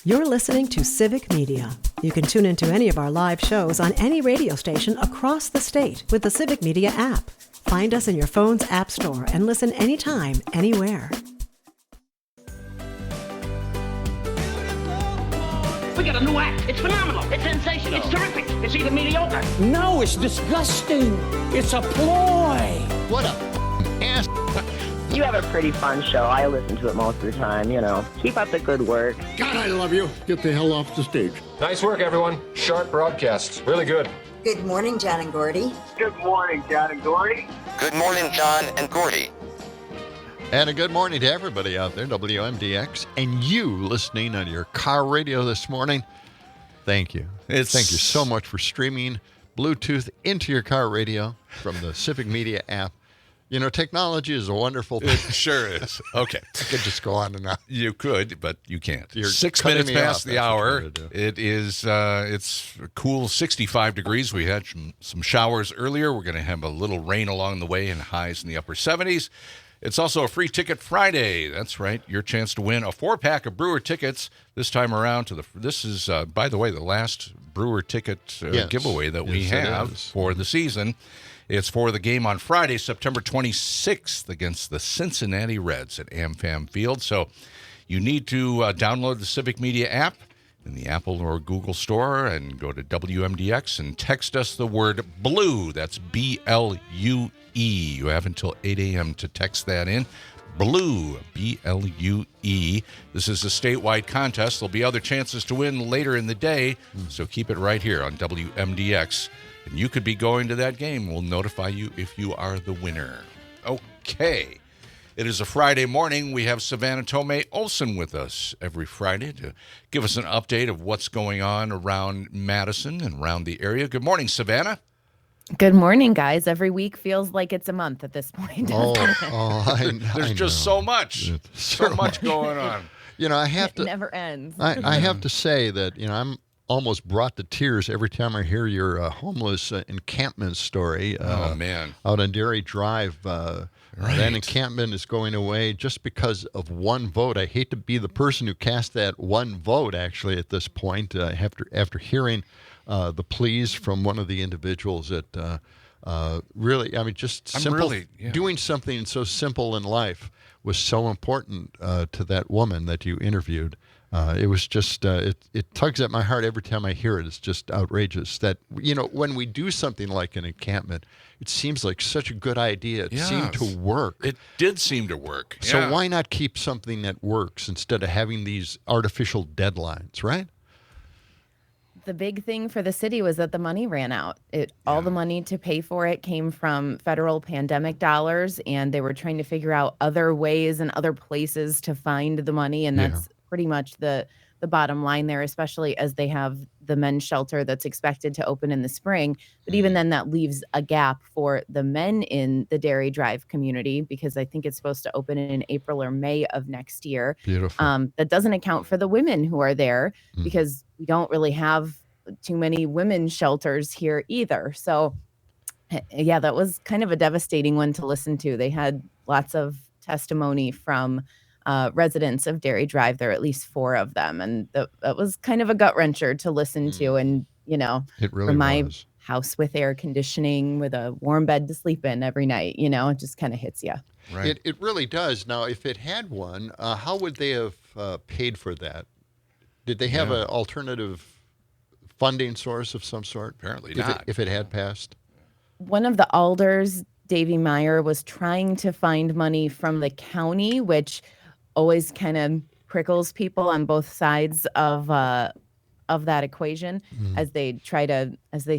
You're listening to Civic Media. You can tune into any of our live shows on any radio station across the state with the Civic Media app. Find us in your phone's app store and listen anytime, anywhere. We got a new act. It's phenomenal. It's sensational. It's terrific. It's even mediocre. No, it's disgusting. It's a ploy. What a ass. You have a pretty fun show. I listen to it most of the time, you know. Keep up the good work. God, I love you. Get the hell off the stage. Nice work, everyone. Sharp broadcast. Really good. Good morning, John and Gordy. Good morning, John and Gordy. Good morning, John and Gordy. And a good morning to everybody out there, WMDX, and you listening on your car radio this morning. Thank you. Thank you so much for streaming Bluetooth into your car radio from the Civic Media app. You know, technology is a wonderful thing. It sure is. Okay. I could just go on and on. You could, but you can't. You're 6 cutting minutes me past off. the hour. It is, it's a cool 65 degrees. We had some showers earlier. We're going to have a little rain along the way and highs in the upper 70s. It's also a free ticket Friday. That's right. Your chance to win a 4-pack of Brewer tickets this time around. This is, by the way, the last Brewer ticket giveaway that we have for the season. It's for the game on Friday, September 26th against the Cincinnati Reds at AmFam Field. So you need to download the Civic Media app in the Apple or Google store and go to WMDX and text us the word BLUE. That's BLUE. You have until 8 a.m. to text that in. BLUE, BLUE. This is a statewide contest. There'll be other chances to win later in the day, so keep it right here on WMDX. And you could be going to that game. We'll notify you if you are the winner. Okay. It is a Friday morning. We have Savannah Tomei Olson with us every Friday to give us an update of what's going on around Madison and around the area. Good morning, Savannah. Good morning, guys. Every week feels like it's a month at this point. There's just so much going on. You know, I have to. It never ends. I have to say that, you know, I'm almost brought to tears every time I hear your homeless encampment story. Oh, man. Out on Dairy Drive. Right. That encampment is going away just because of one vote. I hate to be the person who cast that one vote, actually, at this point, after hearing the pleas from one of the individuals that really, I mean, just doing something so simple in life was so important to that woman that you interviewed. It was just, it tugs at my heart every time I hear it. It's just outrageous that, you know, when we do something like an encampment, it seems like such a good idea. It seemed to work. It did seem to work. So why not keep something that works instead of having these artificial deadlines, right? The big thing for the city was that the money ran out. All the money to pay for it came from federal pandemic dollars, and they were trying to figure out other ways and other places to find the money, and that's pretty much the bottom line there, especially as they have the men's shelter that's expected to open in the spring. But even then, that leaves a gap for the men in the Dairy Drive community, because I think it's supposed to open in April or May of next year. Beautiful. That doesn't account for the women who are there, because we don't really have too many women's shelters here either. So, yeah, that was kind of a devastating one to listen to. They had lots of testimony from residents of Dairy Drive. There are at least 4 of them. And that was kind of a gut wrencher to listen to. And, you know, it really from my was. house with air conditioning, with a warm bed to sleep in every night, you know, it just kind of hits you. Right. It really does. Now, if it had one, how would they have paid for that? Did they have an alternative funding source of some sort? Apparently not. If it had passed? One of the alders, Davy Meyer, was trying to find money from the county, which always kind of prickles people on both sides of that equation, as they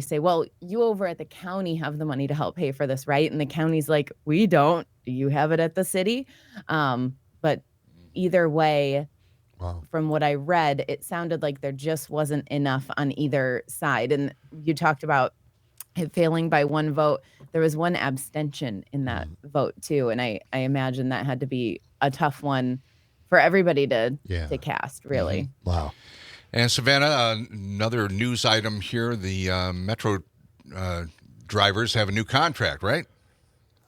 say, well, you over at the county have the money to help pay for this, right? And the county's like, we don't. Do you have it at the city? But either way, from what I read, it sounded like there just wasn't enough on either side. And you talked about it failing by one vote. There was one abstention in that vote too. And I imagine that had to be a tough one for everybody to cast, really. Wow. And Savannah, another news item here, the Metro drivers have a new contract, right?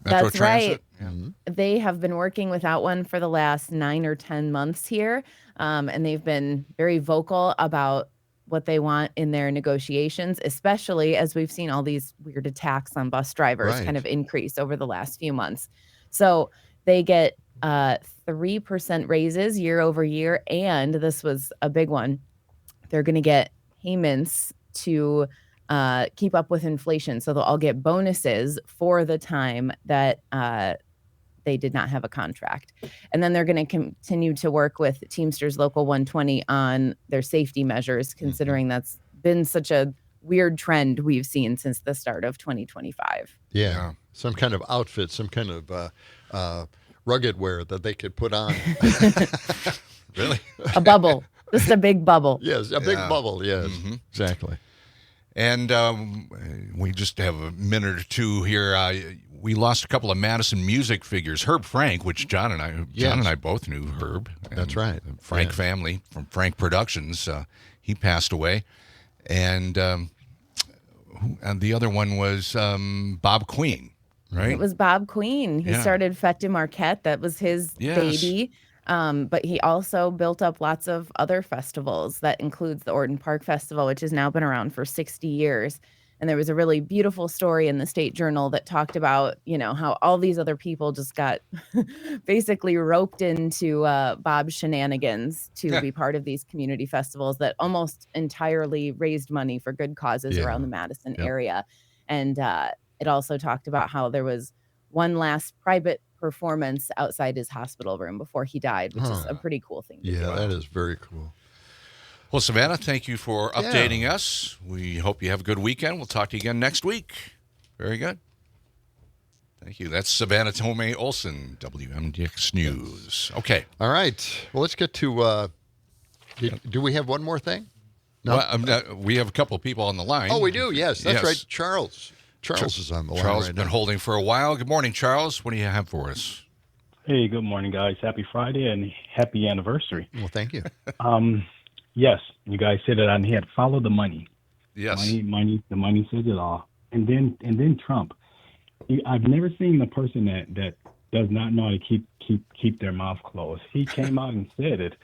Metro That's Transit? right. Yeah. They have been working without one for the last 9 or 10 months here, and they've been very vocal about what they want in their negotiations, especially as we've seen all these weird attacks on bus drivers kind of increase over the last few months. So they get 3% raises year over year, and this was a big one. They're going to get payments to keep up with inflation. So they'll all get bonuses for the time that they did not have a contract. And then they're going to continue to work with Teamsters Local 120 on their safety measures, considering that's been such a weird trend we've seen since the start of 2025. Yeah. Some kind of outfit, some kind of rugged wear that they could put on. Really? A bubble. Just a big bubble. Yes, a big bubble. Yes, exactly. And we just have a minute or two here. We lost a couple of Madison music figures. Herb Frank, which John and I both knew Herb. That's right. Frank family from Frank Productions. He passed away. And the other one was Bob Queen, right? It was Bob Queen. He started Fête de Marquette. That was his baby. But he also built up lots of other festivals. That includes the Orton Park Festival, which has now been around for 60 years. And there was a really beautiful story in the State Journal that talked about, how all these other people just got basically roped into Bob's shenanigans to be part of these community festivals that almost entirely raised money for good causes around the Madison area. And it also talked about how there was one last private performance outside his hospital room before he died, which is a pretty cool thing to do. That is very cool. Well, Savannah, thank you for updating us. We hope you have a good weekend. We'll talk to you again next week. Very good. Thank you. That's Savannah Tomei Olson, WMDX News. Okay. All right. Well, let's get to, do we have one more thing? No. Well, we have a couple of people on the line. Oh, we do? Yes. That's right. Charles is on the line Charles has right been now. holding for a while. Good morning, Charles. What do you have for us? Hey, good morning, guys. Happy Friday and happy anniversary. Well, thank you. Yes, you guys said it on here. Follow the money. Yes. Money. The money says it all. And then Trump. I've never seen a person that does not know how to keep their mouth closed. He came out and said it.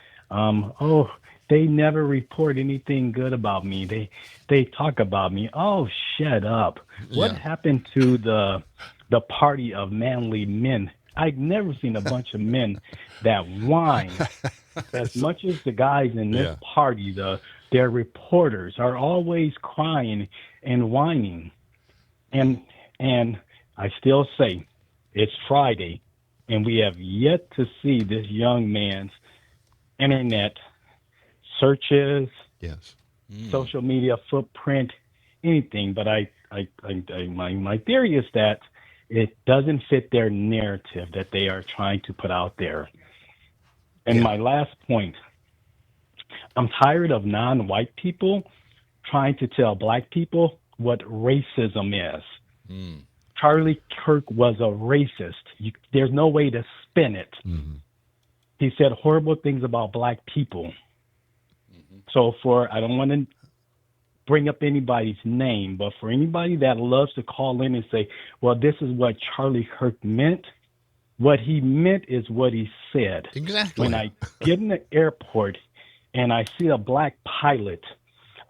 They never report anything good about me. They talk about me. Oh, shut up. What happened to the party of manly men? I've never seen a bunch of men that whine as much as the guys in this party. Their reporters are always crying and whining. And I still say it's Friday, and we have yet to see this young man's internet searches, social media footprint, anything. But my theory is that it doesn't fit their narrative that they are trying to put out there. And my last point, I'm tired of non-white people trying to tell black people what racism is. Charlie Kirk was a racist. There's no way to spin it. He said horrible things about black people. So I don't want to bring up anybody's name, but for anybody that loves to call in and say, well, this is what Charlie Kirk meant, what he meant is what he said. Exactly. When I get in the airport and I see a black pilot,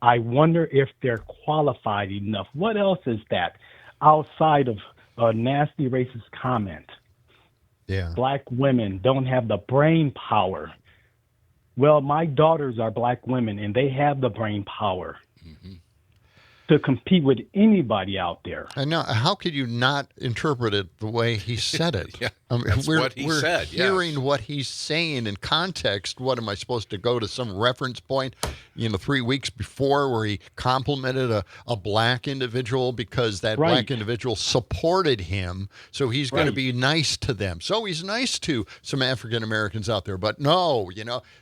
I wonder if they're qualified enough. What else is that outside of a nasty racist comment? Black women don't have the brain power. Well, my daughters are black women, and they have the brain power to compete with anybody out there. I know. How could you not interpret it the way he said it? That's what he said. Hearing what he's saying in context. What am I supposed to go to some reference point, 3 weeks before where he complimented a black individual because that black individual supported him, so he's going to be nice to them. So he's nice to some African Americans out there. But no,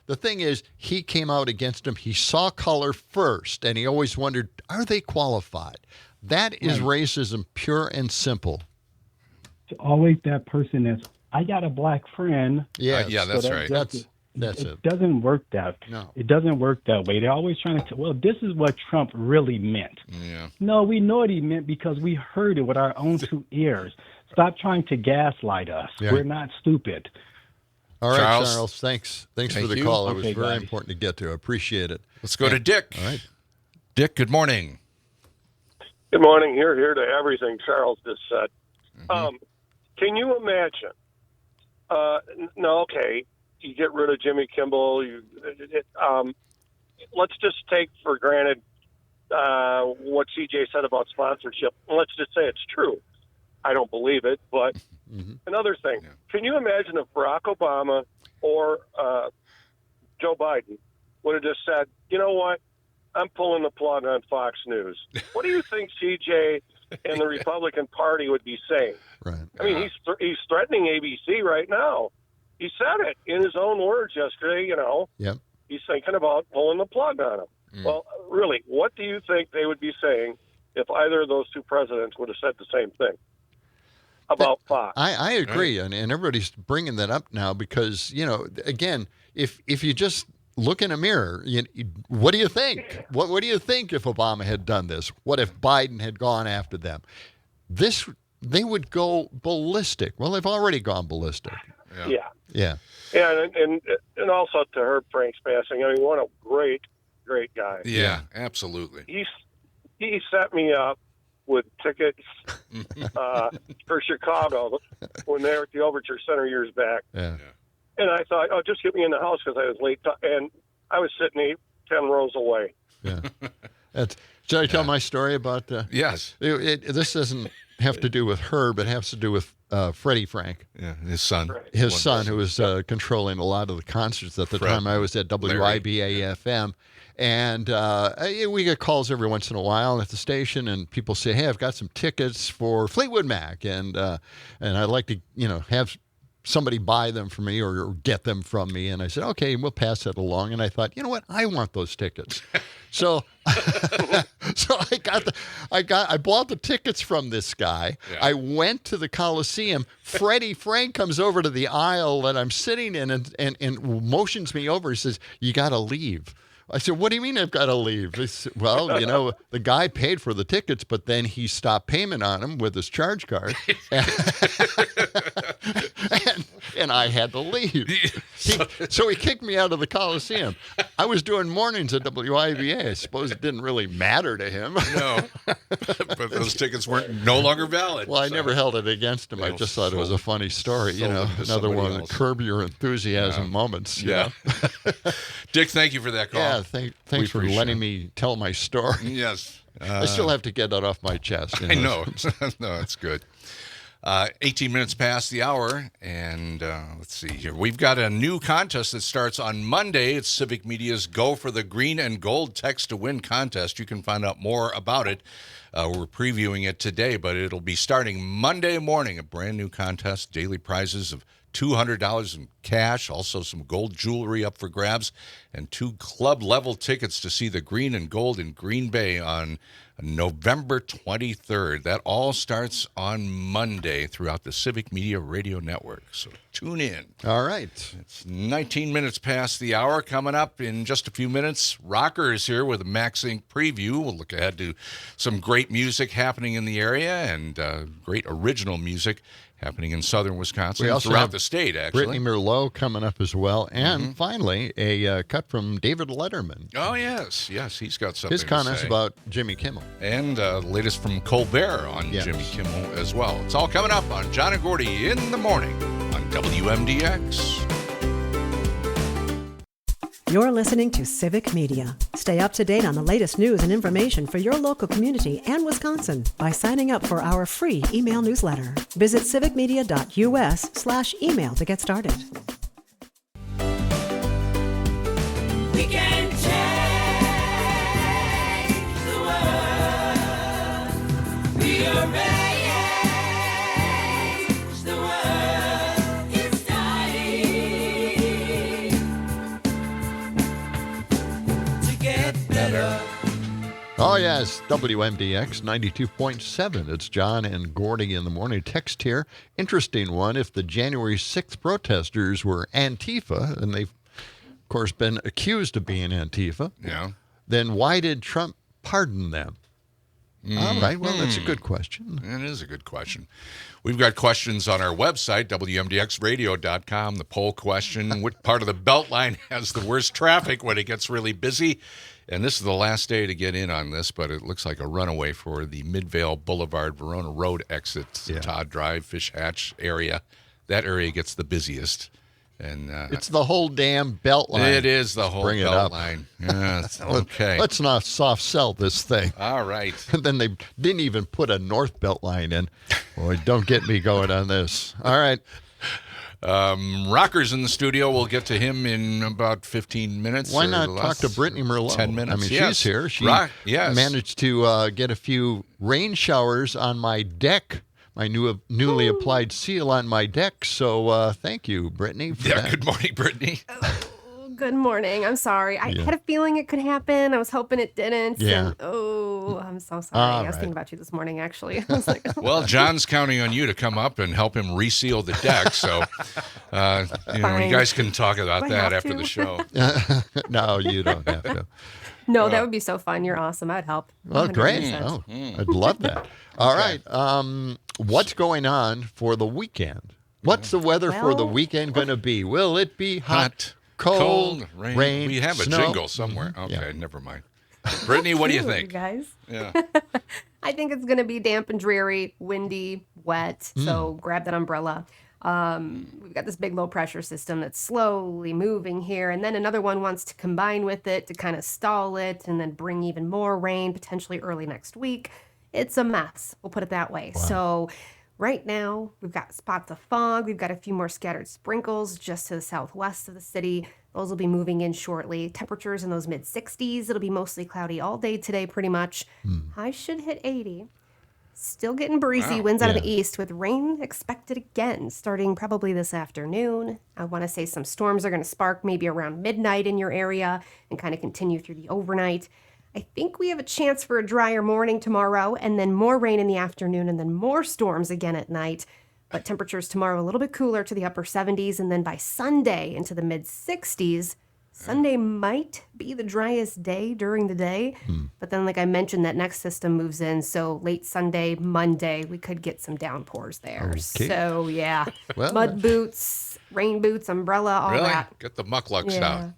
the thing is, he came out against him. He saw color first, and he always wondered, are they qualified? That is racism, pure and simple. It's always that person that's, I got a black friend. Yes. That's right. That's it. It doesn't work that. No. It doesn't work that way. They're always trying to well, this is what Trump really meant. Yeah. No, we know what he meant because we heard it with our own two ears. Stop trying to gaslight us. Yeah. We're not stupid. All right, Charles. Charles. Thanks Thank for the you. call. It was Okay, very guys. important to get to. I appreciate it. Let's go to Dick. All right. Dick, good morning. Good morning. Here to everything Charles just said. Can you imagine? No, okay. You get rid of Jimmy Kimmel. Let's just take for granted what CJ said about sponsorship. Let's just say it's true. I don't believe it, but another thing. Yeah. Can you imagine if Barack Obama or Joe Biden would have just said, you know what, I'm pulling the plug on Fox News. What do you think CJ and the Republican Party would be saying? Right. I mean, he's threatening ABC right now. He said it in his own words yesterday, you know. Yep. He's thinking about pulling the plug on him. Well, really, what do you think they would be saying if either of those two presidents would have said the same thing about Fox? I agree, and everybody's bringing that up now because, you know, again, if you just look in a mirror, what do you think? What do you think if Obama had done this? What if Biden had gone after them? They would go ballistic. Well, they've already gone ballistic. Yeah, and also to Herb Frank's passing. I mean, what a great guy. Yeah, absolutely. He set me up with tickets for Chicago when they were at the Overture Center years back. Yeah. And I thought, just get me in the house because I was late. And I was sitting 10 rows away. Yeah. Should I tell my story about? Yes. This doesn't have to do with Herb. It has to do with Freddie Frank. Yeah, his son. His son, who was controlling a lot of the concerts at the time. I was at WIBA-FM. And we get calls every once in a while at the station, and people say, "Hey, I've got some tickets for Fleetwood Mac, and I'd like to, have somebody buy them for me or get them from me." And I said, "Okay, we'll pass that along." And I thought, you know what? I want those tickets. So, I bought the tickets from this guy. Yeah. I went to the Coliseum. Freddie Frank comes over to the aisle that I'm sitting in and motions me over. He says, "You got to leave." I said, "What do you mean I've got to leave?" He said, "Well, the guy paid for the tickets, but then he stopped payment on them with his charge card. and I had to leave. So he kicked me out of the Coliseum. I was doing mornings at WIVA. I suppose it didn't really matter to him. No, but those tickets weren't no longer valid. Well, I never held it against him. I just thought it was a funny story. Another one of the curb your enthusiasm moments. Yeah. Dick, thank you for that call. Yeah, thanks for letting me tell my story. Yes. I still have to get that off my chest. I know. No, it's good. 18 minutes past the hour, and let's see here. We've got a new contest that starts on Monday. It's Civic Media's Go for the Green and Gold Text to Win contest. You can find out more about it. We're previewing it today, but it'll be starting Monday morning. A brand new contest, daily prizes of $200 in cash, also some gold jewelry up for grabs, and 2 club-level tickets to see the Green and Gold in Green Bay on November 23rd. That all starts on Monday throughout the Civic Media Radio Network, so tune in. All right. It's 19 minutes past the hour. Coming up in just a few minutes, Rokker is here with a Max Inc. preview. We'll look ahead to some great music happening in the area and great original music happening in southern Wisconsin, we also throughout have the state, actually. Brittany Merlot coming up as well. And finally, a cut from David Letterman. Oh, yes. Yes, he's got something His comments to say. about Jimmy Kimmel. And the latest from Colbert on Jimmy Kimmel as well. It's all coming up on John and Gordy in the morning on WMDX. You're listening to Civic Media. Stay up to date on the latest news and information for your local community and Wisconsin by signing up for our free email newsletter. Visit civicmedia.us/email to get started. We can change the world. We are ready. Oh, yes, WMDX 92.7. It's John and Gordy in the morning. Text here. Interesting one. If the January 6th protesters were Antifa, and they've, of course, been accused of being Antifa, then why did Trump pardon them? All right. Well, that's a good question. It is a good question. We've got questions on our website, WMDXradio.com. The poll question, what part of the Beltline has the worst traffic when it gets really busy? And this is the last day to get in on this, but it looks like a runaway for the Midvale Boulevard, Verona Road exit, Todd Drive, Fish Hatch area. That area gets the busiest. And it's the whole damn Beltline. It is the whole Beltline. Yes. Okay. Let's not soft sell this thing. All right. And then they didn't even put a North Beltline in. Boy, don't get me going on this. All right. Rocker's in the studio. We'll get to him in about 15 minutes. Why not talk to Brittany Merlot? 10 minutes. I mean, yes. she's here. She yes. managed to get a few rain showers on my deck. My newly applied seal on my deck. So thank you, Brittany. For that. Good morning, Brittany. Good morning. I'm sorry. I had a feeling it could happen. I was hoping it didn't. Yeah. And, I'm so sorry. I was thinking about you this morning, actually. I was like, well, John's counting on you to come up and help him reseal the deck. So, you guys can talk about that after the show. No, you don't have to. No, that would be so fun. You're awesome. I'd help. Well, great. Oh, I'd love that. All right. What's going on for the weekend? What's the weather for the weekend going to be? Will it be hot, cold, rain, We have snow? a jingle somewhere. Okay, never mind. Brittany, what do you think? You guys? Yeah. I think it's going to be damp and dreary, windy, wet. So grab that umbrella. We've got this big low pressure system that's slowly moving here, and then another one wants to combine with it to kind of stall it and then bring even more rain potentially early next week. It's a mess, we'll put it that way. Wow. So right now we've got spots of fog. We've got a few more scattered sprinkles just to the southwest of the city. Those will be moving in shortly. Temperatures in those mid 60s. It'll be mostly cloudy all day today pretty much. Highs should hit 80. Still getting breezy, winds out of the east with rain expected again starting probably this afternoon. I want to say some storms are going to spark maybe around midnight in your area and kind of continue through the overnight. I think we have a chance for a drier morning tomorrow and then more rain in the afternoon and then more storms again at night. But temperatures tomorrow a little bit cooler to the upper 70s and then by Sunday into the mid 60s. Sunday might be the driest day during the day, but then like I mentioned, that next system moves in, so late Sunday, Monday, we could get some downpours there. Okay. So yeah, mud boots, rain boots, umbrella, all that. Get the mucklucks out.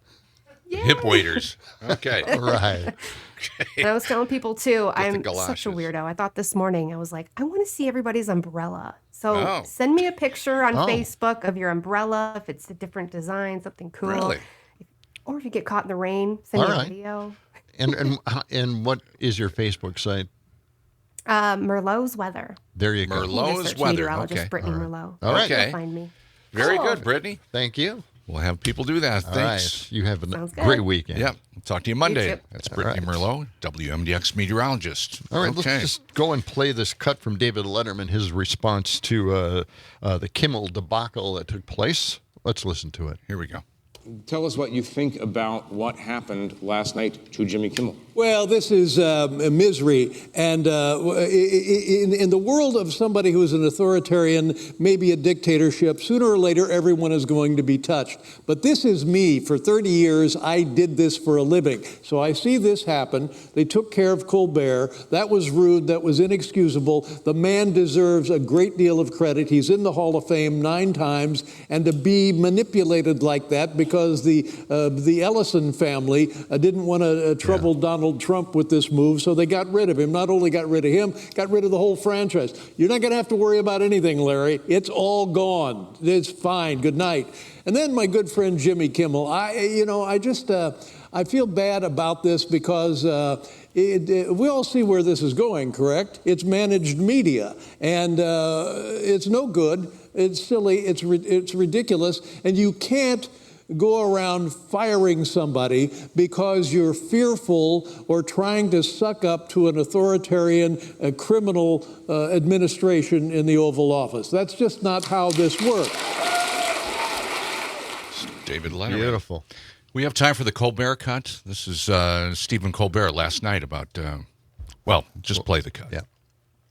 Yeah. Hip waders. Okay. Right. Okay. And I was telling people too, I'm such a weirdo. I thought this morning, I was like, I want to see everybody's umbrella. So send me a picture on Facebook of your umbrella, if it's a different design, something cool. Really? Or if you get caught in the rain, send me a video. And what is your Facebook site? Merlot's Weather. There you go. Merlot's Weather. Meteorologist Brittany Merlot. All right. You'll find me. Very good, Brittany. Thank you. We'll have people do that. All Thanks. right. You have a great weekend. Yep. We'll talk to you Monday. You That's Brittany Merlot, WMDX meteorologist. All right. Let's just go and play this cut from David Letterman, his response to the Kimmel debacle that took place. Let's listen to it. Here we go. Tell us what you think about what happened last night to Jimmy Kimmel. Well, this is misery. And in the world of somebody who is an authoritarian, maybe a dictatorship, sooner or later, everyone is going to be touched. But this is me. For 30 years, I did this for a living. So I see this happen. They took care of Colbert. That was rude. That was inexcusable. The man deserves a great deal of credit. He's in the Hall of Fame 9 times. And to be manipulated like that because the Ellison family didn't want to trouble Donald Trump with this move, so they got rid of him. Not only got rid of him, got rid of the whole franchise. You're not going to have to worry about anything, Larry. It's all gone. It's fine. Good night. And then my good friend Jimmy Kimmel. I feel bad about this because we all see where this is going, correct? It's managed media, and it's no good. It's silly. It's ridiculous, and you can't go around firing somebody because you're fearful or trying to suck up to an authoritarian criminal administration in the Oval Office. That's just not how this works. David Letterman. Beautiful. We have time for the Colbert cut. This is Stephen Colbert last night about, just play the cut. Yeah.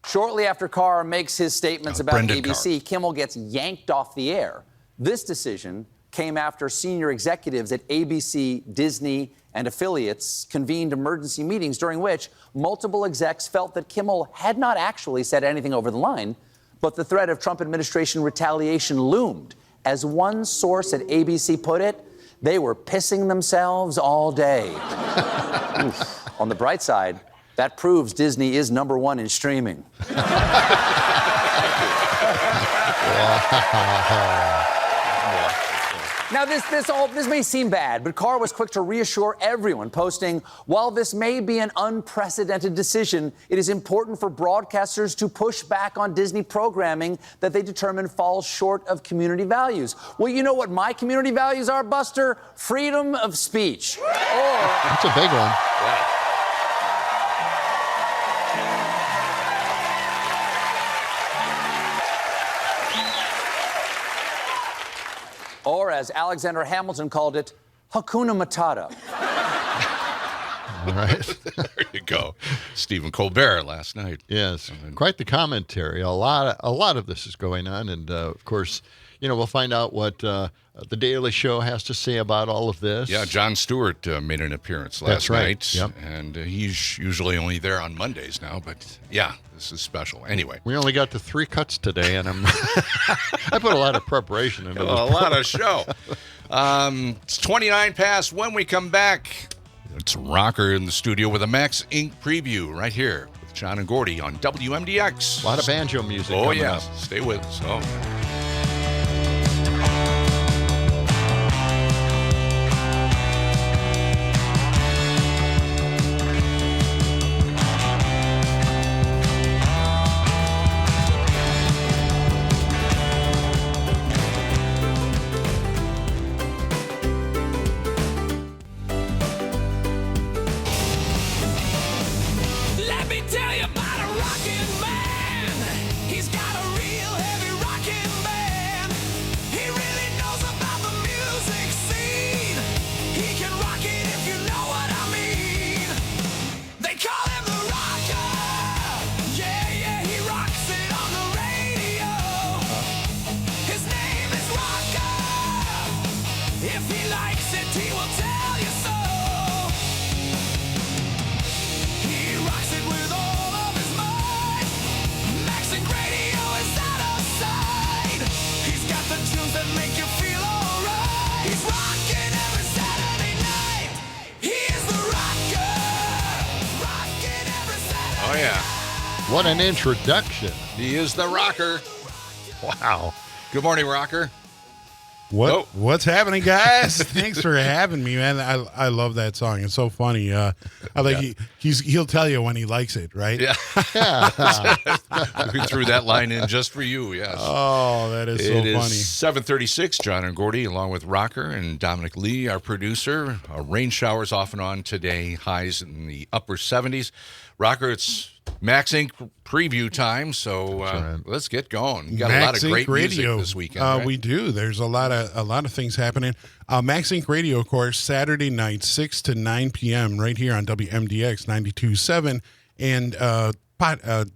Shortly after Carr makes his statements about Brendan ABC, Kimmel gets yanked off the air. This decision came after senior executives at ABC, Disney, and affiliates convened emergency meetings during which multiple execs felt that Kimmel had not actually said anything over the line, but the threat of Trump administration retaliation loomed. As one source at ABC put it, they were pissing themselves all day. On the bright side, that proves Disney is #1 in streaming. Now, this may seem bad, but Carr was quick to reassure everyone, posting, "While this may be an unprecedented decision, it is important for broadcasters to push back on Disney programming that they determine falls short of community values." Well, you know what my community values are, Buster? Freedom of speech. That's a big one. Yeah. Or, as Alexander Hamilton called it, Hakuna Matata. All right. There you go. Stephen Colbert last night. Yes, quite the commentary. A lot of this is going on, and of course, we'll find out what the Daily Show has to say about all of this. Yeah, Jon Stewart made an appearance last night, and he's usually only there on Mondays now, but yeah, this is special. Anyway. We only got to 3 cuts today, and I put a lot of preparation into this. A lot of show. It's 29 past. When we come back, it's Rokker in the studio with a Max Inc. preview right here with John and Gordy on WMDX. A lot of banjo music. Oh, coming yeah. up. Stay with us. Oh. Let me tell you about a rockin' man. He's got a real heavy rockin' band. He really knows about the music scene. He can rock it if you know what I mean. They call him the Rokker. Yeah, he rocks it on the radio. His name is Rokker. If he likes it, he will tell you so. He rocks it with all of his might. Max and Radio is out of sight. He's got the tunes that make you feel alright. He's rocking every Saturday night. He is the Rokker. Rocking every Saturday. Oh, yeah. What an introduction. He is the Rokker. Wow. Good morning, Rokker. What's happening, guys? Thanks for having me, man. I love that song. It's so funny. I like he'll tell you when he likes it, right? Yeah. We threw that line in just for you, yes. Oh, that is so funny. It is 7:36, John and Gordy, along with Rokker and Dominic Lee, our producer. Rain showers off and on today, highs in the upper 70s. Rokker, it's Max Inc. preview time, so let's get going. You got a lot of great music this weekend, right? We do. There's a lot of things happening. Max Inc. Radio, of course, Saturday night, 6 to 9 p.m. right here on WMDX 92.7, and the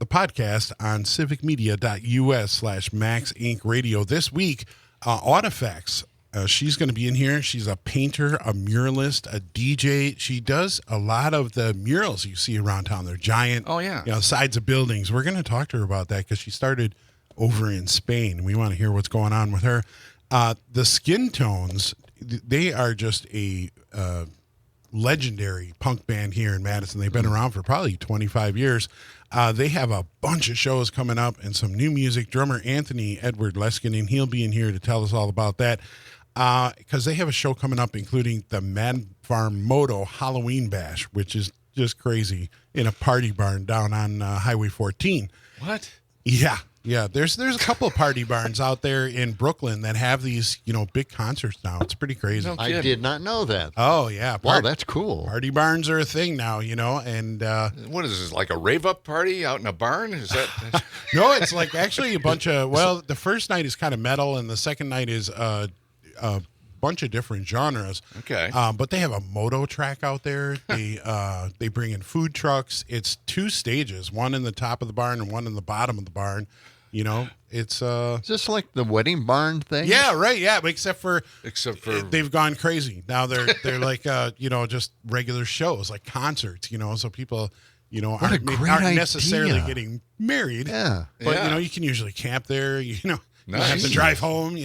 podcast on civicmedia.us/Max Inc. Radio. This week, Artifacts. She's going to be in here. She's a painter, a muralist, a DJ. She does a lot of the murals you see around town. They're giant, sides of buildings. We're going to talk to her about that because she started over in Spain. We want to hear what's going on with her. The Skin Tones, they are just a legendary punk band here in Madison. They've been around for probably 25 years. They have a bunch of shows coming up and some new music. Drummer Anthony Edward Leskinen, he'll be in here to tell us all about that. Because they have a show coming up, including the Mad Farm Moto Halloween Bash, which is just crazy, in a party barn down on Highway 14. What? Yeah. There's a couple of party barns out there in Brooklyn that have these, big concerts now. It's pretty crazy. No kidding. I did not know that. Oh, yeah. Wow, that's cool. Party barns are a thing now, and... what is this, like a rave-up party out in a barn? Is that... No, it's like actually a bunch of... Well, the first night is kind of metal, and the second night is... a bunch of different genres. Okay. But they have a moto track out there. They bring in food trucks. It's 2 stages, one in the top of the barn and one in the bottom of the barn. You know, it's just like the wedding barn thing. Yeah, right. Yeah, except for they've gone crazy now. They're like just regular shows, like concerts. So people aren't necessarily getting married. Yeah, but you can usually camp there. You don't have to drive home.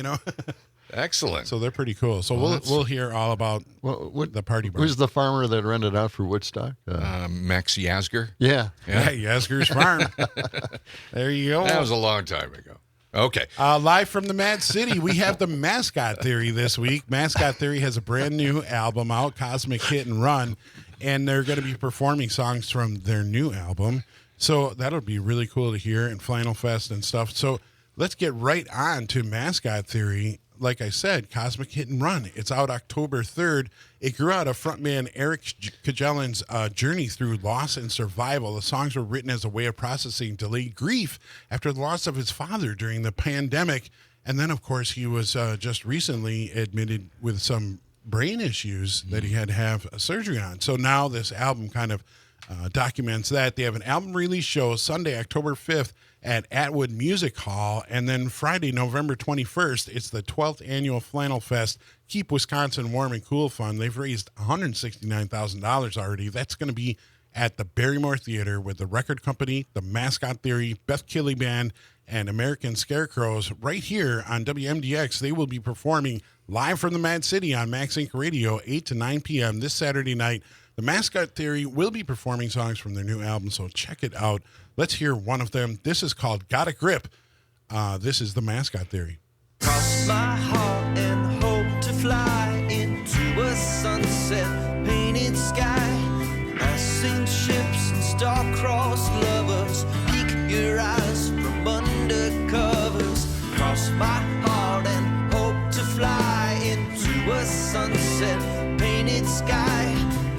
Excellent. So they're pretty cool. So we'll hear all about the party barn. Who's the farmer that rented out for Woodstock? Max Yasgur. Yeah. Yasgur's farm. There you go. That was a long time ago. Okay. Live from the Mad City, we have the Mascot Theory this week. Mascot Theory has a brand new album out, Cosmic Hit and Run, and they're going to be performing songs from their new album. So that'll be really cool to hear, and Flannel Fest and stuff. So let's get right on to Mascot Theory. Like I said, Cosmic Hit and Run. It's out October 3rd. It grew out of frontman Eric Kajelin's journey through loss and survival. The songs were written as a way of processing delayed grief after the loss of his father during the pandemic. And then, of course, he was just recently admitted with some brain issues that he had to have surgery on. So now this album kind of documents that. They have an album release show Sunday, October 5th, at Atwood Music Hall, and then Friday, November 21st, it's the 12th annual Flannel Fest Keep Wisconsin Warm and Cool Fund. They've raised $169,000 already. That's going to be at the Barrymore Theater with the Record Company, the Mascot Theory, Beth Killey Band, and American Scarecrows right here on WMDX. They will be performing live from the Mad City on Max Inc. Radio, 8 to 9 p.m. this Saturday night. The Mascot Theory will be performing songs from their new album, so check it out. Let's hear one of them. This is called Got a Grip. This is the Mascot Theory. Cross my heart and hope to fly into a sunset painted sky. Passing ships and star-crossed lovers, peek your eyes from under covers. Cross my heart and hope to fly into a sunset painted sky.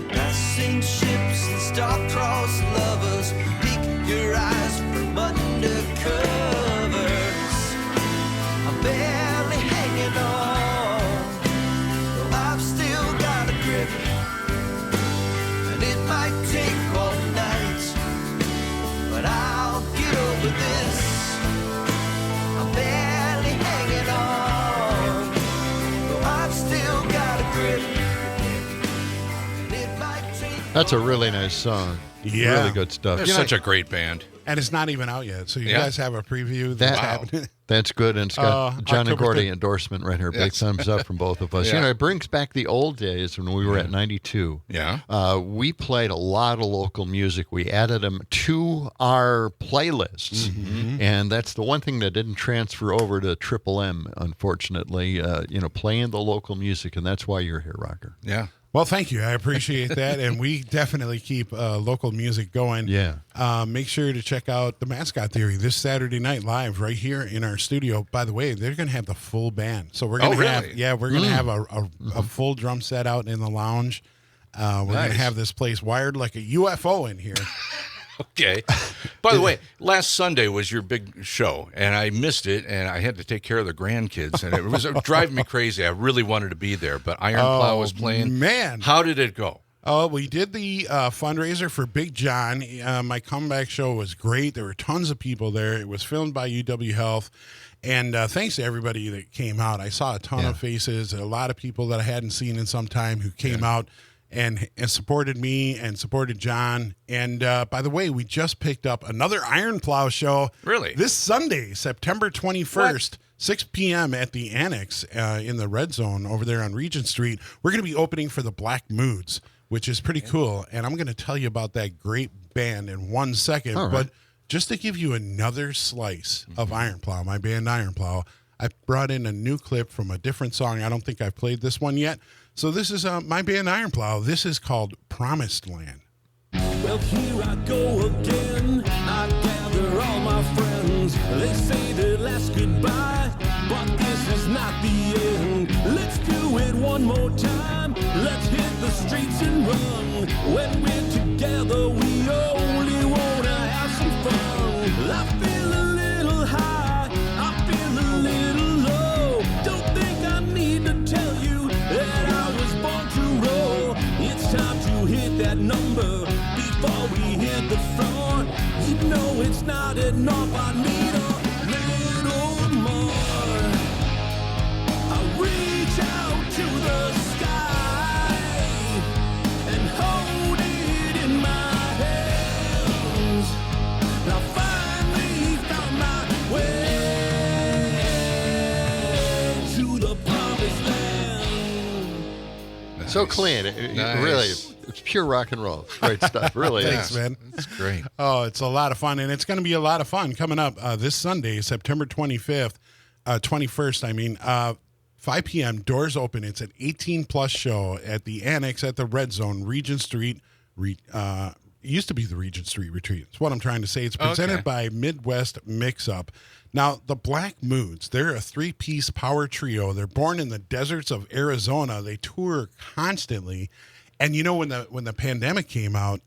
Passing ships and star-crossed lovers, peek your eyes from under covers. I'm barely hanging on, though I've still got a grip, and it might take all night, but I'll get over this. I'm barely hanging on, though I've still got a grip. That's a really nice song. Yeah. Really good stuff. They're such a great band. And it's not even out yet, so you guys have a preview. That's good, and it's got John and Gordy endorsement right here. Big thumbs up from both of us. Yeah. It brings back the old days when we were at 92. Yeah. We played a lot of local music. We added them to our playlists, and that's the one thing that didn't transfer over to Triple M, unfortunately. Playing the local music, and that's why you're here, Rokker. Yeah. Well, thank you. I appreciate that. And we definitely keep local music going. Yeah. Make sure to check out the Mascot Theory this Saturday night live right here in our studio. By the way, they're going to have the full band. So we're going to we're going to have a full drum set out in the lounge. We're going to have this place wired like a UFO in here. Okay. By the way, last Sunday was your big show, and I missed it, and I had to take care of the grandkids, and it was driving me crazy. I really wanted to be there, but Iron Plow was playing. Man. How did it go? Oh, we did the fundraiser for Big John. My comeback show was great. There were tons of people there. It was filmed by UW Health. And thanks to everybody that came out. I saw a ton of faces, a lot of people that I hadn't seen in some time who came out and supported me and supported John. And by the way, we just picked up another Iron Plow show. Really? This Sunday, September 21st, 6 p.m. at the Annex in the Red Zone over there on Regent Street. We're going to be opening for the Black Moods, which is pretty cool. And I'm going to tell you about that great band in 1 second. All right. But just to give you another slice of Iron Plow, my band Iron Plow, I brought in a new clip from a different song. I don't think I've played this one yet. So this is my band Iron Plow. This is called Promised Land. Well, here I go again. I gather all my friends. They say their last goodbye, but this is not the end. Let's do it one more time. Let's hit the streets and run. When we're together, we only want to have some fun. I feel a little high. I feel a little low. Don't think I need to tell you that I was born to roll. It's time to hit that number before we hit the floor. You know it's not enough. I need a reach out to the sky and hold it in my hands. I finally found my way to the promised land. So clean. Really, it's pure rock and roll. It's great stuff. Really Thanks, is. man. It's great. Oh, it's a lot of fun, and it's going to be a lot of fun coming up this Sunday, September 21st, 5 p.m., doors open. It's an 18-plus show at the Annex at the Red Zone, Regent Street. It used to be the Regent Street Retreat. That's what I'm trying to say. It's presented by Midwest Mix-Up. Now, the Black Moods, they're a three-piece power trio. They're born in the deserts of Arizona. They tour constantly. And, you know, when the pandemic came out,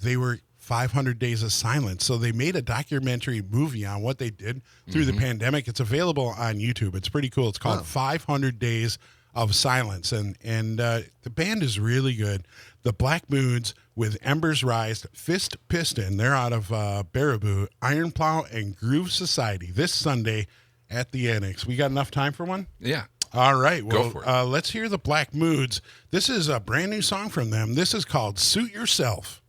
they were 500 Days of Silence. So they made a documentary movie on what they did through the pandemic. It's available on YouTube. It's pretty cool. It's called 500 Days of Silence. And the band is really good. The Black Moods with Embers Rise, Fist Piston. They're out of Baraboo, Iron Plow, and Groove Society this Sunday at the Annex. We got enough time for one? Yeah. All right. Well, Go for it. Let's hear the Black Moods. This is a brand new song from them. This is called Suit Yourself.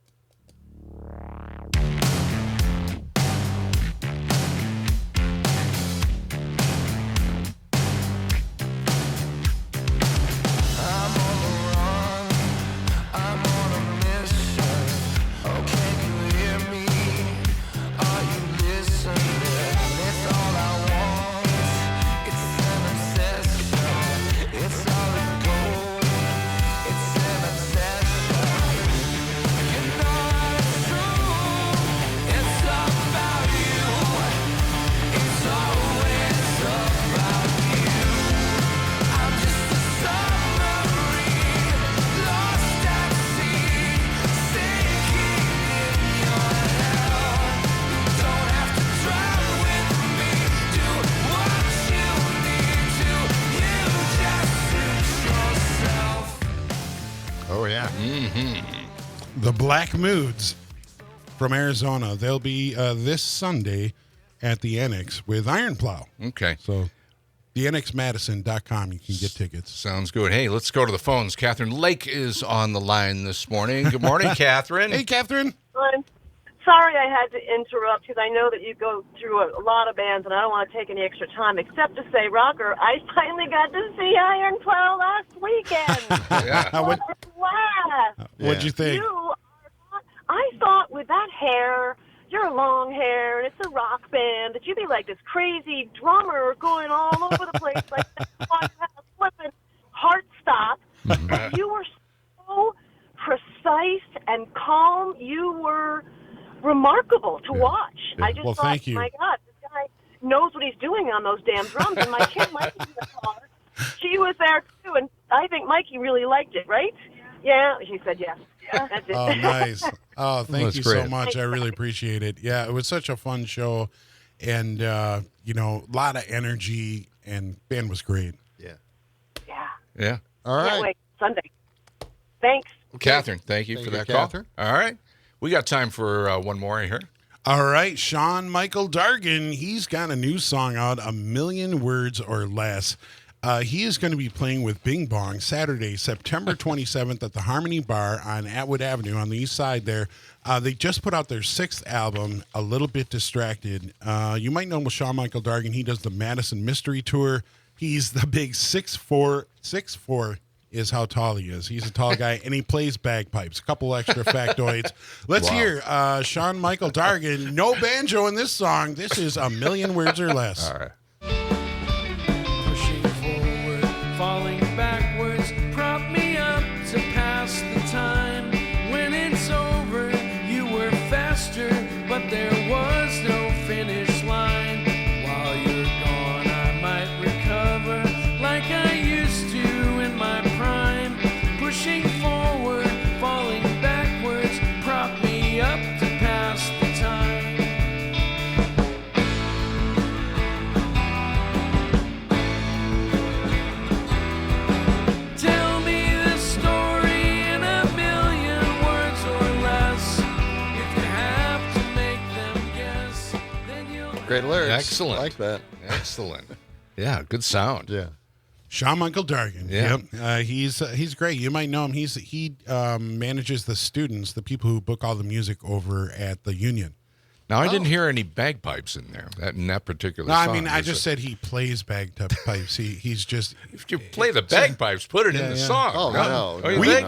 The Black Moods from Arizona. They'll be this Sunday at the Annex with Iron Plow. Okay. So theannexmadison.com. You can get tickets. Sounds good. Hey, let's go to the phones. Catherine Lake is on the line this morning. Good morning, Catherine. Hey, Catherine. Sorry I had to interrupt because I know that you go through a lot of bands and I don't want to take any extra time except to say, Rokker, I finally got to see Iron Plow last weekend. What'd you think? I thought with that hair, your long hair, and it's a rock band, that you'd be like this crazy drummer going all over the place like that, flipping heart stop. You were so precise and calm. You were remarkable to watch. I just thought, thank you. My God, this guy knows what he's doing on those damn drums. And my kid, Mikey, in the car, she was there too, and I think Mikey really liked it, right? Yeah, she said yes. Yeah, that's it. Oh, nice. Oh, thank you so great. much. I really appreciate it. Yeah, it was such a fun show, and you know, a lot of energy, and band was great. Yeah. All right. Can't wait. Sunday. Thanks. Catherine, thank you for that call. Catherine. All right. We got time for one more here. All right, Sean Michael Dargan, he's got a new song out, A Million Words or Less. He is going to be playing with Bing Bong Saturday, September 27th at the Harmony Bar on Atwood Avenue on the east side there. They just put out their 6th album, A Little Bit Distracted. You might know Sean Michael Dargan. He does the Madison Mystery Tour. He's the big 6'4" is how tall he is. He's a tall guy, and he plays bagpipes. A couple extra factoids. Let's hear Sean Michael Dargan. No banjo in this song. This is A Million Words or Less. All right. Pushing forward, falling backwards, prop me up to pass the time. When it's over, you were faster, but there was no finish line. While you're gone, I might recover like I used to in my prime. Pushing forward, falling backwards, prop me up to pass the time. Tell me the story in a million words or less. If you have to make them guess, then you'll Great lyrics. Excellent. I like that. Excellent. Yeah, good sound. Yeah. Sean Uncle Dargan. Yeah. Yep. He's great. You might know him. He manages the students, the people who book all the music over at the Union. Now, I didn't hear any bagpipes in there, in that particular No, song. I mean, I just said he plays bagpipes. He's just... If you play the bagpipes, put it in the song. Oh, no.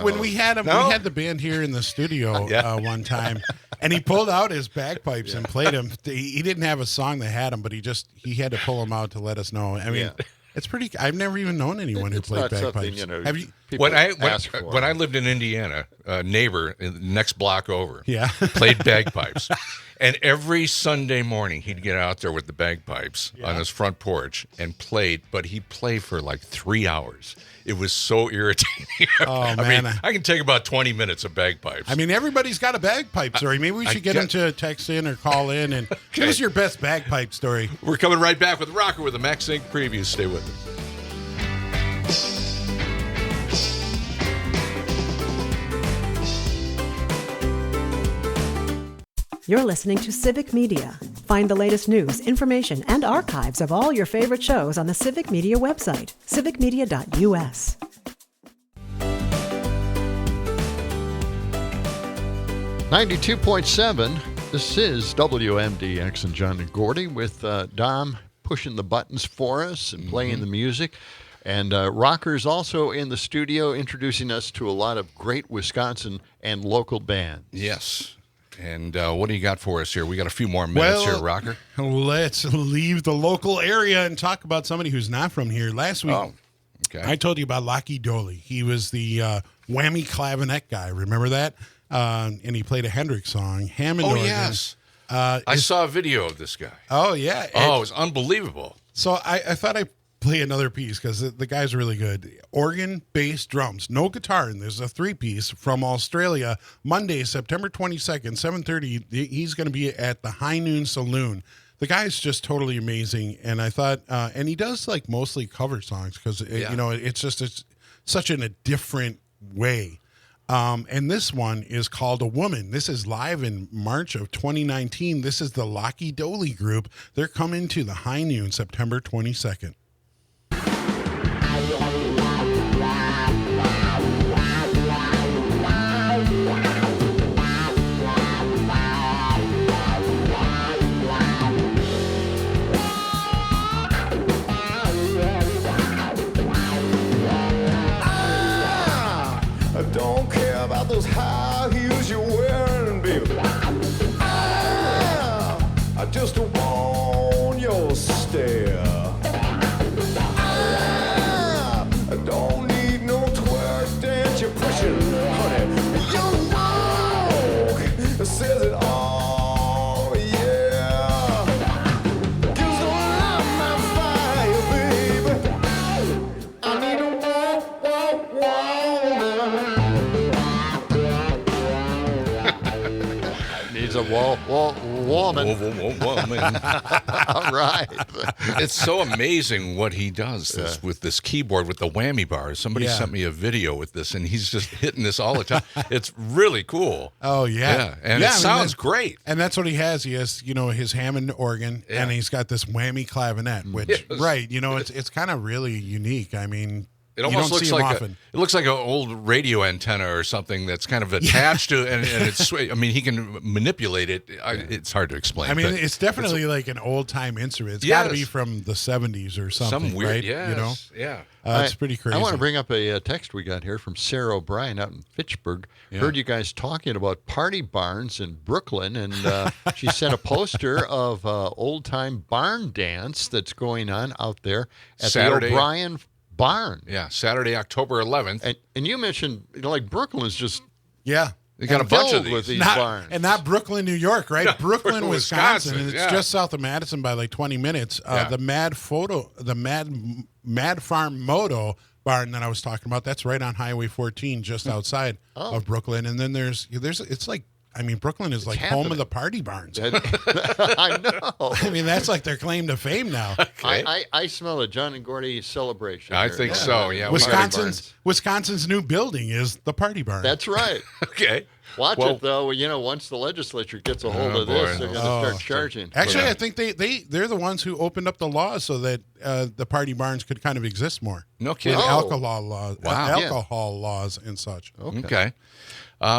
When we had him, we had the band here in the studio one time, and he pulled out his bagpipes and played them. He didn't have a song that had them, but he had to pull them out to let us know. I mean, it's pretty... I've never even known anyone who played bagpipes. Have you... When I lived in Indiana, a neighbor in the next block over played bagpipes. And every Sunday morning, he'd get out there with the bagpipes on his front porch and played, but he'd play for like 3 hours. It was so irritating. Oh, man. I can take about 20 minutes of bagpipes. I mean, everybody's got a bagpipe story. Maybe we should get him to text in or call in and give us your best bagpipe story. We're coming right back with Rokker with the Max Inc. preview. Stay with us. You're listening to Civic Media. Find the latest news, information, and archives of all your favorite shows on the Civic Media website, civicmedia.us. 92.7. This is WMDX and John and Gordy with Dom pushing the buttons for us and playing the music. And Rokker's also in the studio introducing us to a lot of great Wisconsin and local bands. Yes. And what do you got for us here? We got a few more minutes here, Rokker. Let's leave the local area and talk about somebody who's not from here. Last week, I told you about Lockie Doley. He was the whammy clavinet guy. Remember that? And he played a Hendrix song, Hammond organ. Yes. I saw a video of this guy. Oh, yeah. It was unbelievable. So I thought I'd play another piece because the guy's really good. Organ, bass, drums, no guitar, and there's a 3-piece from Australia. Monday, September 22nd, 7:30. He's going to be at the High Noon Saloon. The guy's just totally amazing, and I thought, and he does like mostly cover songs because it's such in a different way. And this one is called A Woman. This is live in March of 2019. This is the Lockie Doley Group. They're coming to the High Noon September 22nd. Those high heels you're wearing, baby. I just want your stare. I don't need no twerk dance you're pushing, honey. Your walk says it all, yeah. Gives the light my fire, baby. I need a Needs a woman. All right. It's so amazing what he does with this keyboard with the whammy bars. Somebody sent me a video with this, and he's just hitting this all the time. It's really cool. Oh, yeah. And it sounds great. And that's what he has. He has, his Hammond organ, and he's got this whammy clavinet, which, it's kind of really unique. I mean... It almost looks like it looks like an old radio antenna or something that's kind of attached to, and it's. I mean, he can manipulate it. It's hard to explain. I mean, it's definitely like an old time instrument. It's got to be from the 70s or something, some weird, right? Yes, it's pretty crazy. I want to bring up a text we got here from Sarah O'Brien out in Fitchburg. Heard you guys talking about party barns in Brooklyn, and she sent a poster of old time barn dance that's going on out there at Saturday. the O'Brien barn. Yeah, Saturday, October 11th. And you mentioned, like Brooklyn's just they got a bunch of these. With these barns. And not Brooklyn, New York, right? No, Brooklyn, Wisconsin. And it's yeah. just south of Madison by like 20 minutes. The Mad Farm Moto barn that I was talking about, that's right on Highway 14, just outside of Brooklyn. And then there's it's like, I mean, Brooklyn is like home of the party barns. I know. I mean, that's like their claim to fame now. Okay. I smell a John and Gordy celebration. I think so, yeah. Wisconsin's new building is the party barn. That's right. Okay. Watch it, though. Once the legislature gets a hold of this, they're going to start charging. Actually, I think they're the ones who opened up the laws so that the party barns could kind of exist more. No kidding. With alcohol laws, Wow. laws and such. Okay.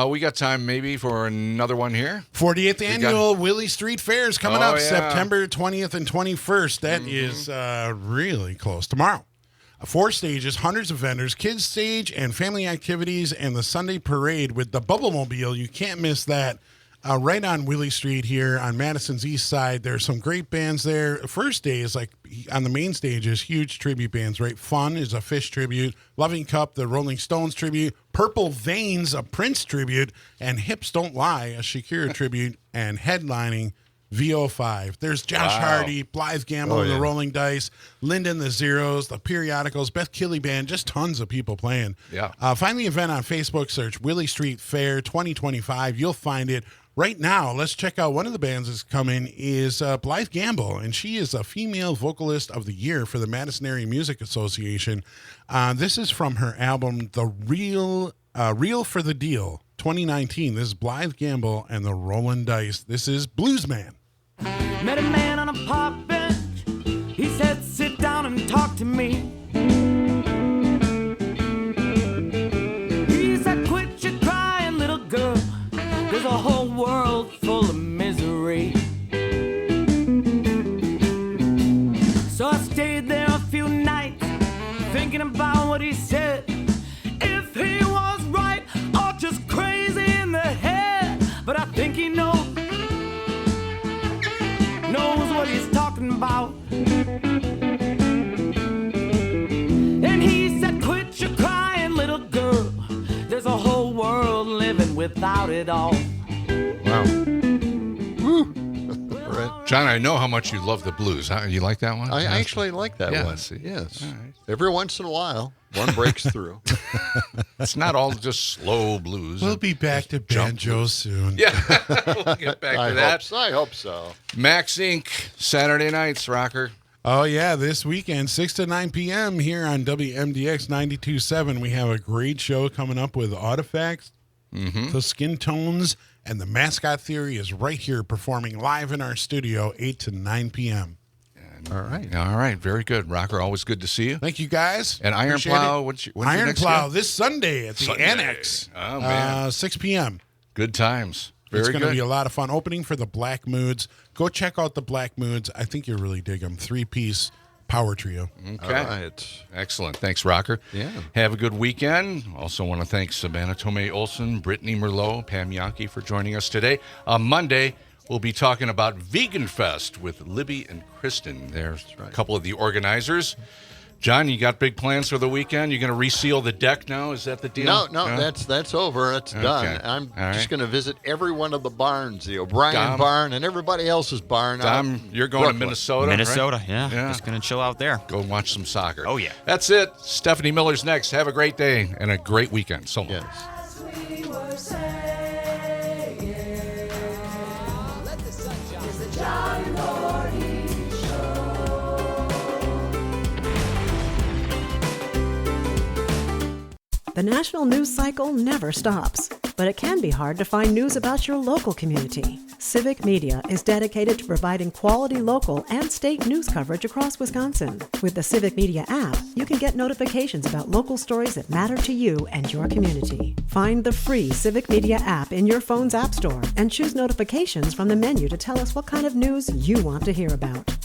We got time maybe for another one here. 48th annual Willie Street Fair is coming up yeah. September 20th and 21st. That is really close. Tomorrow. 4 stages, hundreds of vendors, kids stage, and family activities, and the Sunday parade with the Bubble Mobile. You can't miss that. Right on Willie Street here on Madison's east side. There's some great bands there. First day is like on the main stage is huge tribute bands, right? Fun is a Fish tribute. Loving Cup, the Rolling Stones tribute. Purple Veins, a Prince tribute. And Hips Don't Lie, a Shakira tribute. And headlining VO5. There's Josh Hardy, Blythe Gamble and the Rolling Dice, Linda and the Zeros, the Periodicals, Beth Killy Band, just tons of people playing. Yeah. Find the event on Facebook, search Willie Street Fair 2025. You'll find it. Right now, let's check out one of the bands that's coming is Blythe Gamble, and she is a female vocalist of the year for the Madison Area Music Association. This is from her album, The Real for the Deal, 2019. This is Blythe Gamble and the Rolling Dice. This is Bluesman. Met a man on a park bench. He said, sit down and talk to me. He said, quit your crying, little girl. There's a whole world full of misery. So I stayed there a few nights, thinking about what he said. If he was right or just crazy in the head. But I think he knows what he's talking about. And he said, quit your crying, little girl. There's a whole world living without it all. Wow. Right. John, I know how much you love the blues. You like that one? I actually like that one. Yes. Right. Every once in a while, one breaks through. It's not all just slow blues. We'll be back to banjo soon. Yeah, we'll get back to that. I hope so. Max Inc., Saturday nights, Rokker. Oh, yeah, this weekend, 6 to 9 p.m. here on WMDX 92.7. We have a great show coming up with Artifacts, the Skin Tones, and the Mascot Theory is right here performing live in our studio, 8 to 9 p.m. All right. Very good. Rokker, always good to see you. Thank you, guys. And Iron Appreciate Plow, it. when's your Iron next Plow game? this Sunday at the Annex. Oh, man. 6 p.m. Good times. It's Very going to good. be a lot of fun. Opening for the Black Moods. Go check out the Black Moods. I think you'll really dig them. 3-piece power trio. Okay. All right. Excellent. Thanks, Rokker. Yeah. Have a good weekend. Also want to thank Savannah Tomei Olson, Brittany Merlot, Pam Yankee for joining us today. On Monday, we'll be talking about Vegan Fest with Libby and Kristen. There's a couple of the organizers. John, you got big plans for the weekend? You're going to reseal the deck now? Is that the deal? No, that's over. That's done. I'm just going to visit every one of the barns, the O'Brien barn and everybody else's barn. Dom, you're going to Minnesota, Minnesota, right? yeah. Just going to chill out there. Go watch some soccer. Oh, yeah. That's it. Stephanie Miller's next. Have a great day and a great weekend. So long. Yes. The national news cycle never stops, but it can be hard to find news about your local community. Civic Media is dedicated to providing quality local and state news coverage across Wisconsin. With the Civic Media app, you can get notifications about local stories that matter to you and your community. Find the free Civic Media app in your phone's app store and choose notifications from the menu to tell us what kind of news you want to hear about.